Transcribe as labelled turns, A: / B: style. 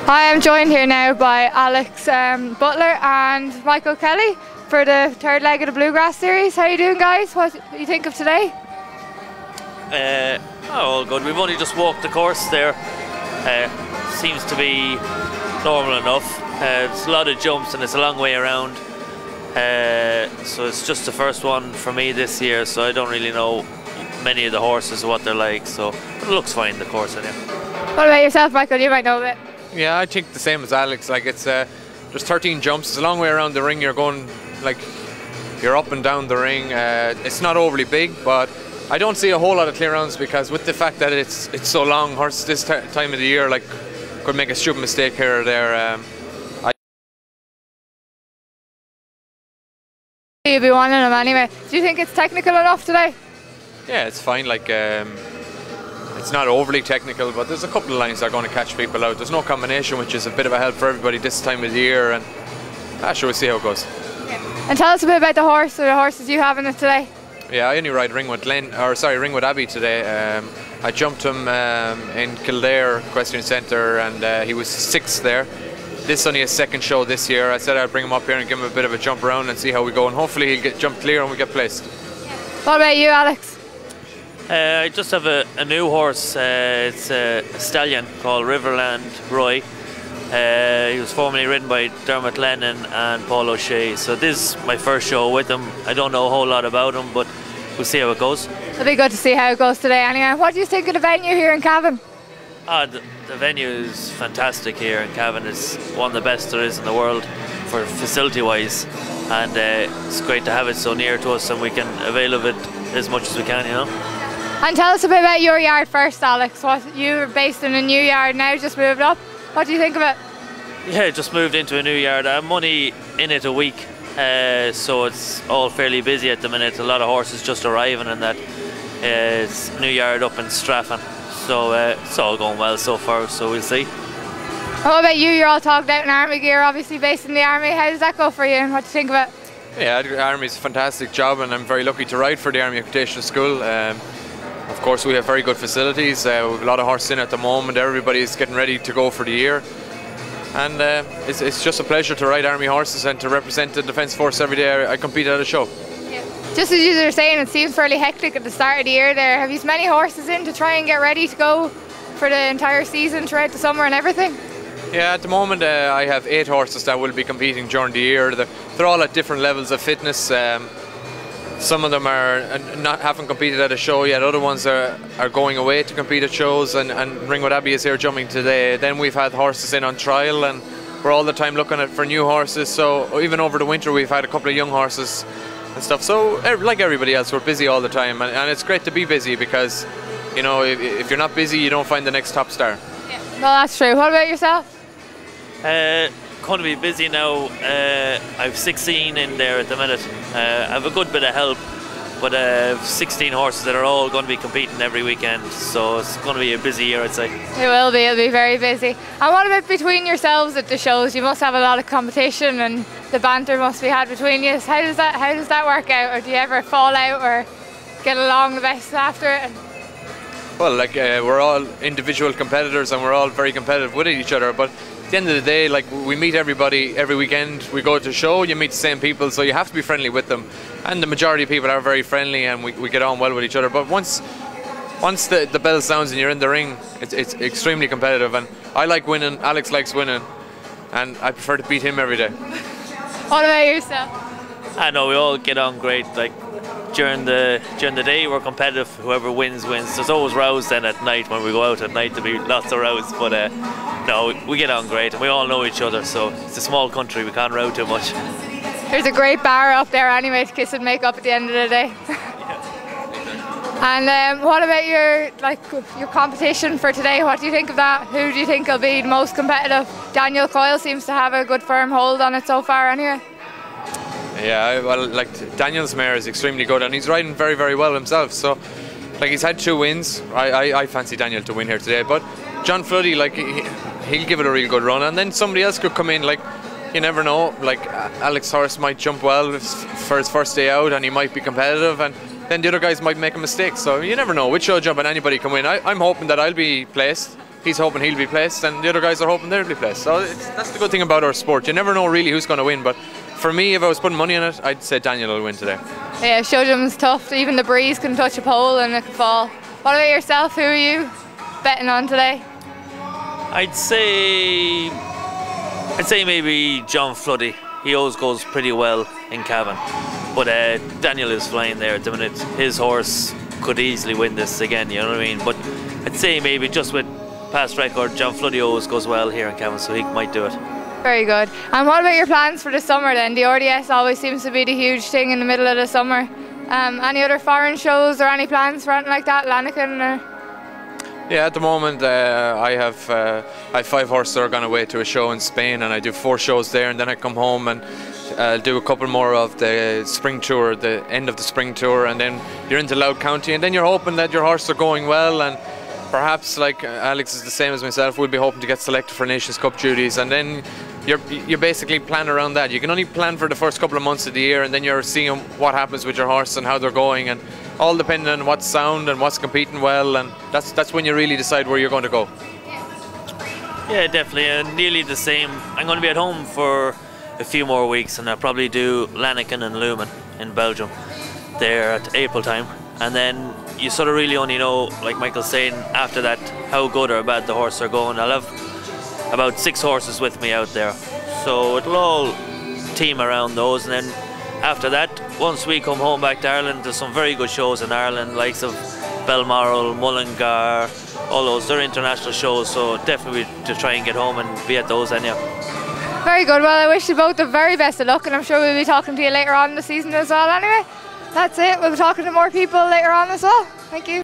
A: Hi, I'm joined here now by Alex Butler and Michael Kelly for the third leg of the Bluegrass series. How are you doing, guys? What do you think of today?
B: All good. We've only just walked the course there. Seems to be normal enough. It's a lot of jumps and it's a long way around. So it's just the first one for me this year, so I don't really know many of the horses or what they're like. So but it looks fine, the course anyway.
A: What about yourself, Michael? You might know a bit.
C: Yeah, I think the same as Alex. Like it's there's 13 jumps. It's a long way around the ring. You're going like you're up and down the ring. It's not overly big, but I don't see a whole lot of clear rounds because with the fact that it's so long, horses this time of the year like could make a stupid mistake here or there.
A: You'll be wanting them anyway. Do you think it's technical enough today?
C: Yeah, it's fine. Like it's not overly technical, but there's a couple of lines that are going to catch people out. There's no combination, which is a bit of a help for everybody this time of the year, and sure, we'll see how it goes.
A: Yeah. And tell us a bit about the horse or the horses you have in it today.
C: Yeah, I only ride Ringwood Abbey today. I jumped him in Kildare Equestrian Centre, and he was 6th there. This is only his second show this year. I said I'd bring him up here and give him a bit of a jump around and see how we go, and hopefully he'll get jump clear and we get placed.
A: What about you, Alex?
B: I just have a new horse. It's a stallion called Riverland Roy. He was formerly ridden by Dermot Lennon and Paul O'Shea. So this is my first show with him. I don't know a whole lot about him, but we'll see how it goes.
A: It'll be good to see how it goes today anyway. What do you think of the venue here in Cavan?
B: The venue is fantastic here in Cavan. It's one of the best there is in the world for facility wise, and it's great to have it so near to us and we can avail of it as much as we can, you know.
A: And tell us a bit about your yard first, Alex. You're based in a new yard now, just moved up. What do you think of it?
B: Yeah, just moved into a new yard. I'm only in it a week, so it's all fairly busy at the minute. A lot of horses just arriving and that. It's new yard up in Straffan, so it's all going well so far, so we'll see.
A: What about you? You're all togged out in army gear, obviously based in the army. How does that go for you and what do you think of it?
C: Yeah, the army's a fantastic job and I'm very lucky to ride for the Army Equitation School. Of course, we have very good facilities. We have a lot of horses in at the moment. Everybody's getting ready to go for the year. And it's just a pleasure to ride Army horses and to represent the Defence Force every day I compete at a show.
A: Yeah. Just as you were saying, it seems fairly hectic at the start of the year there. Have you many horses in to try and get ready to go for the entire season throughout the summer and everything?
C: Yeah, at the moment I have 8 horses that will be competing during the year. They're all at different levels of fitness. Some of them haven't competed at a show yet. Other ones are going away to compete at shows, and Ringwood Abbey is here jumping today. Then we've had horses in on trial, and we're all the time looking for new horses. So even over the winter we've had a couple of young horses and stuff. So like everybody else, we're busy all the time, and it's great to be busy because, you know, if you're not busy, you don't find the next top star.
A: Yeah. Well, that's true. What about yourself?
B: Going to be busy now. I've 16 in there at the minute. I have a good bit of help, but I have 16 horses that are all going to be competing every weekend, so it's going to be a busy year, I'd say.
A: It will be. It'll be very busy. And what about between yourselves at the shows? You must have a lot of competition and the banter must be had between you. How does that work out, or do you ever fall out or get along the best after it?
C: Well, like we're all individual competitors and we're all very competitive with each other, but at the end of the day, like we meet everybody every weekend. We go to a show, you meet the same people, so you have to be friendly with them. And the majority of people are very friendly and we get on well with each other. But once the bell sounds and you're in the ring, it's extremely competitive. And I like winning, Alex likes winning, and I prefer to beat him every day.
A: What about yourself?
B: I know we all get on great. Like during the day we're competitive. Whoever wins. There's always rows then at night when we go out at night. There'll be lots of rows, but no, we get on great and we all know each other, so it's a small country, we can't row too much.
A: There's a great bar up there anyway to kiss and make up at the end of the day. And what about your competition for today? What do you think of that? Who do you think will be the most competitive? Daniel Coyle seems to have a good firm hold on it so far anyway.
C: Yeah, well, like Daniel's mare is extremely good and he's riding very, very well himself, so like he's had 2 wins. I fancy Daniel to win here today, but John Floody, like he'll give it a real good run, and then somebody else could come in. Like you never know. Like Alex Horse might jump well for his first day out, and he might be competitive, and then the other guys might make a mistake. So you never know which show jump, and anybody can win. I'm hoping that I'll be placed, he's hoping he'll be placed, and the other guys are hoping they'll be placed. So that's the good thing about our sport. You never know really who's going to win, but for me, if I was putting money on it, I'd say Daniel will win today.
A: Yeah, Shudham's tough. Even the breeze can touch a pole and it can fall. What about yourself? Who are you betting on today?
B: I'd say maybe John Floody. He always goes pretty well in Cavan, but Daniel is flying there at the minute. His horse could easily win this again, you know what I mean? But I'd say maybe just with past record, John Floody always goes well here in Cavan, so he might do it.
A: Very good. And what about your plans for the summer then? The RDS always seems to be the huge thing in the middle of the summer. Any other foreign shows or any plans for anything like that, Lannigan?
C: Yeah, at the moment I have 5 horses that are going away to a show in Spain, and I do 4 shows there, and then I come home and do a couple more of the spring tour, the end of the spring tour, and then you're into Louth County, and then you're hoping that your horses are going well, and perhaps, like Alex is the same as myself, we'll be hoping to get selected for Nations Cup duties, and then you basically plan around that. You can only plan for the first couple of months of the year, and then you're seeing what happens with your horse and how they're going, and all depending on what's sound and what's competing well, and that's when you really decide where you're going to go.
B: Yeah, definitely, and nearly the same. I'm going to be at home for a few more weeks, and I'll probably do Lannigan and Lumen in Belgium there at April time, and then you sort of really only know, like Michael's saying, after that how good or bad the horses are going. I'll have about 6 horses with me out there, so it'll all team around those, and then after that, once we come home back to Ireland, there's some very good shows in Ireland, likes of Balmoral, Mullingar, all those. They're international shows, so definitely to try and get home and be at those anyhow.
A: Very good. Well, I wish you both the very best of luck, and I'm sure we'll be talking to you later on in the season as well anyway. That's it. We'll be talking to more people later on as well. Thank you.